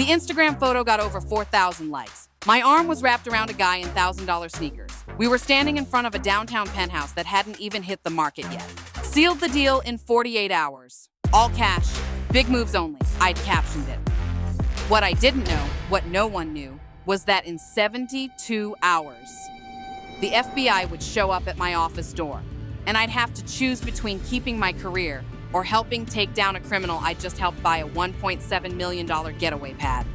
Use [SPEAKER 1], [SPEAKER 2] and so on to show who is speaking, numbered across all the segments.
[SPEAKER 1] Instagram photo got over 4,000 likes. My arm was wrapped around a guy in $1,000 sneakers. We were standing in front of a downtown penthouse that hadn't even hit the market yet. Sealed the deal in 48 hours. All cash, big moves only. I'd captioned it. What I didn't know, what no one knew, was that in 72 hours, the FBI would show up at my office door, and I'd have to choose between keeping my career or helping take down a criminal I'd just helped buy a $1.7 million getaway pad.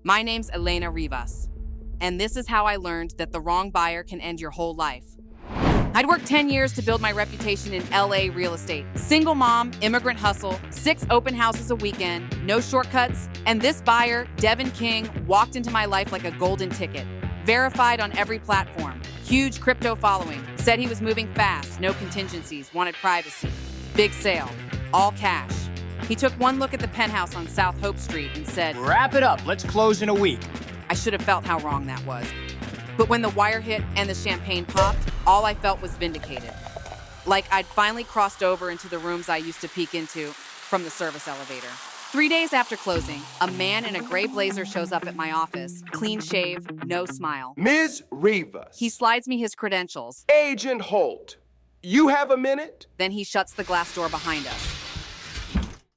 [SPEAKER 1] My name's Elena Rivas, and this is how I learned that the wrong buyer can end your whole life. I'd worked 10 years to build my reputation in LA real estate. Single mom, immigrant hustle, 6 open houses a weekend, no shortcuts, and this buyer, Devin King, walked into my life like a golden ticket. Verified on every platform, huge crypto following, said he was moving fast, no contingencies, wanted privacy. Big sale, all cash. He took one look at the penthouse on South Hope Street and said,
[SPEAKER 2] "Wrap it up, let's close in a week."
[SPEAKER 1] I should have felt how wrong that was. But when the wire hit and the champagne popped, all I felt was vindicated. Like I'd finally crossed over into the rooms I used to peek into from the service elevator. 3 days after closing, a man in a gray blazer shows up at my office, clean shave, no smile.
[SPEAKER 3] Ms. Rivas.
[SPEAKER 1] He slides me his credentials.
[SPEAKER 3] Agent Holt, you have a minute?
[SPEAKER 1] Then he shuts the glass door behind us.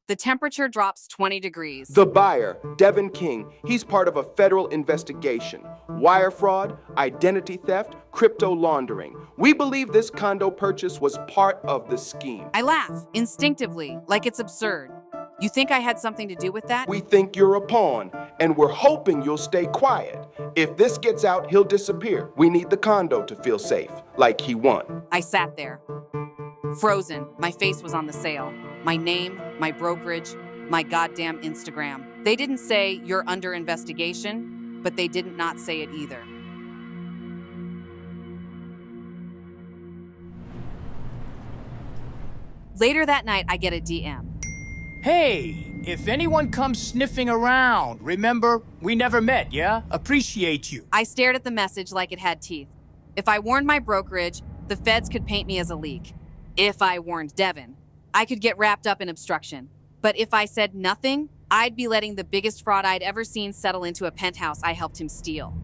[SPEAKER 1] The temperature drops 20 degrees.
[SPEAKER 3] The buyer, Devin King, he's part of a federal investigation. Wire fraud, identity theft, crypto laundering. We believe this condo purchase was part of the scheme.
[SPEAKER 1] I laugh, instinctively, like it's absurd. You think I had something to do with that?
[SPEAKER 3] We think you're a pawn, and we're hoping you'll stay quiet. If this gets out, he'll disappear. We need the condo to feel safe, like he won.
[SPEAKER 1] I sat there, frozen. My face was on the sale. My name, my brokerage, my goddamn Instagram. They didn't say, "You're under investigation," but they didn't not say it either. Later that night, I get a DM.
[SPEAKER 2] "Hey, if anyone comes sniffing around, remember, we never met, yeah? Appreciate you."
[SPEAKER 1] I stared at the message like it had teeth. If I warned my brokerage, the feds could paint me as a leak. If I warned Devin, I could get wrapped up in obstruction. But if I said nothing, I'd be letting the biggest fraud I'd ever seen settle into a penthouse I helped him steal.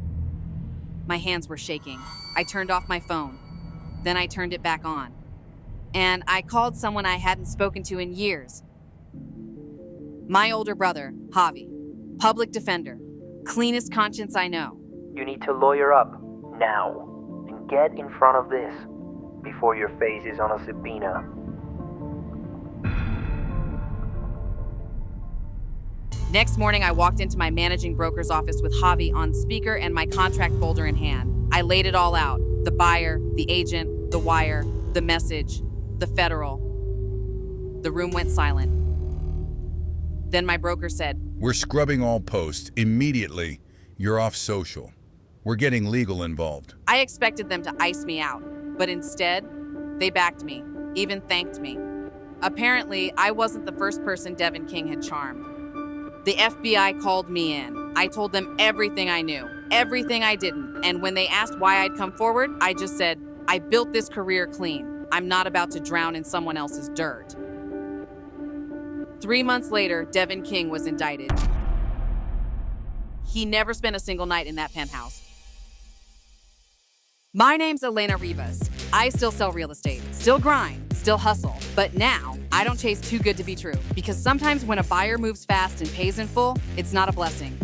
[SPEAKER 1] My hands were shaking. I turned off my phone. Then I turned it back on. And I called someone I hadn't spoken to in years. My older brother, Javi, public defender, cleanest conscience I know.
[SPEAKER 4] "You need to lawyer up, now, and get in front of this, before your face is on a subpoena."
[SPEAKER 1] Next morning, I walked into my managing broker's office with Javi on speaker and my contract folder in hand. I laid it all out. The buyer, the agent, the wire, the message, the federal. The room went silent. Then my broker said,
[SPEAKER 5] "We're scrubbing all posts. Immediately, you're off social. We're getting legal involved."
[SPEAKER 1] I expected them to ice me out, but instead, they backed me, even thanked me. Apparently, I wasn't the first person Devin King had charmed. The FBI called me in. I told them everything I knew, everything I didn't, and when they asked why I'd come forward, I just said, "I built this career clean. I'm not about to drown in someone else's dirt." 3 months later, Devin King was indicted. He never spent a single night in that penthouse. My name's Elena Rivas. I still sell real estate, still grind, still hustle. But now, I don't chase too good to be true. Because sometimes when a buyer moves fast and pays in full, it's not a blessing.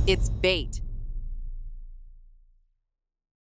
[SPEAKER 1] It's bait.